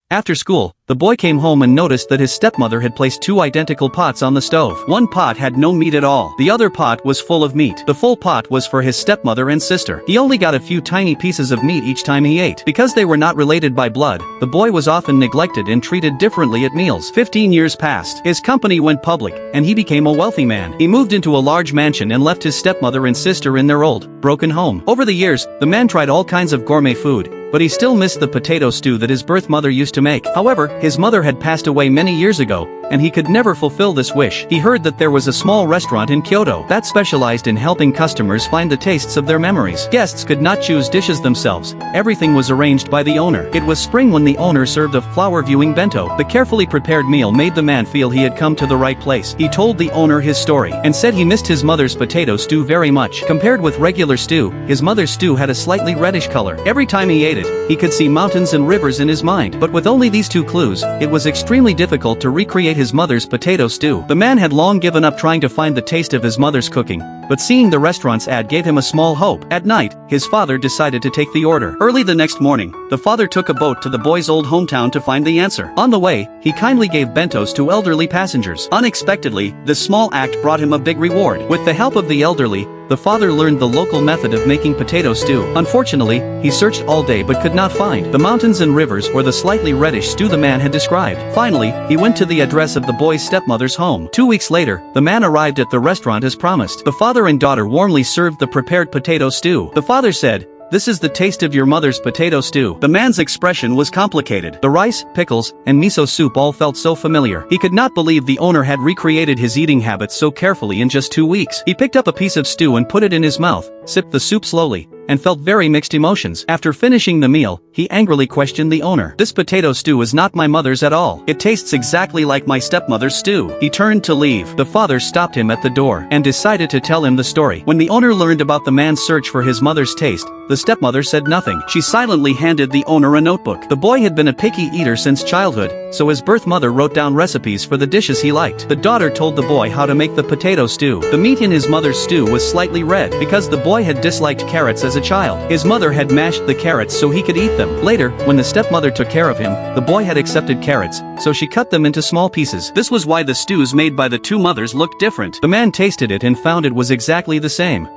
After school, the boy came home and noticed that his stepmother had placed two identical pots on the stove. One pot had no meat at all. The other pot was full of meat. The full pot was for his stepmother and sister. He only got a few tiny pieces of meat each time he ate. Because they were not related by blood, the boy was often neglected and treated differently at meals. 15 years passed. His company went public, and he became a wealthy man. He moved into a large mansion and left his stepmother and sister in their old, broken home. Over the years, the man tried all kinds of gourmet food, but he still missed the potato stew that his birth mother used to make. However, his mother had passed away many years ago, and he could never fulfill this wish. He heard that there was a small restaurant in Kyoto that specialized in helping customers find the tastes of their memories. Guests could not choose dishes themselves. Everything was arranged by the owner. It was spring when the owner served a flower-viewing bento. The carefully prepared meal made the man feel he had come to the right place. He told the owner his story and said he missed his mother's potato stew very much. Compared with regular stew, his mother's stew had a slightly reddish color. Every time he ate it, he could see mountains and rivers in his mind. But with only these two clues, it was extremely difficult to recreate his mother's potato stew. The man had long given up trying to find the taste of his mother's cooking, but seeing the restaurant's ad gave him a small hope. At night, his father decided to take the order. Early the next morning, the father took a boat to the boy's old hometown to find the answer. On the way, he kindly gave bentos to elderly passengers. Unexpectedly, this small act brought him a big reward. With the help of the elderly, the father learned the local method of making potato stew. Unfortunately, he searched all day but could not find the mountains and rivers or the slightly reddish stew the man had described. Finally, he went to the address of the boy's stepmother's home. 2 weeks later, the man arrived at the restaurant as promised. The father and daughter warmly served the prepared potato stew. The father said, "This is the taste of your mother's potato stew." The man's expression was complicated. The rice, pickles, and miso soup all felt so familiar. He could not believe the owner had recreated his eating habits so carefully in just 2 weeks. He picked up a piece of stew and put it in his mouth, sipped the soup slowly, and felt very mixed emotions. After finishing the meal, he angrily questioned the owner. "This potato stew is not my mother's at all. It tastes exactly like my stepmother's stew." He turned to leave. The father stopped him at the door and decided to tell him the story. When the owner learned about the man's search for his mother's taste, the stepmother said nothing. She silently handed the owner a notebook. The boy had been a picky eater since childhood, so his birth mother wrote down recipes for the dishes he liked. The daughter told the boy how to make the potato stew. The meat in his mother's stew was slightly red because the boy had disliked carrots as a child. His mother had mashed the carrots so he could eat them. Later, when the stepmother took care of him, the boy had accepted carrots, so she cut them into small pieces. This was why the stews made by the two mothers looked different. The man tasted it and found it was exactly the same.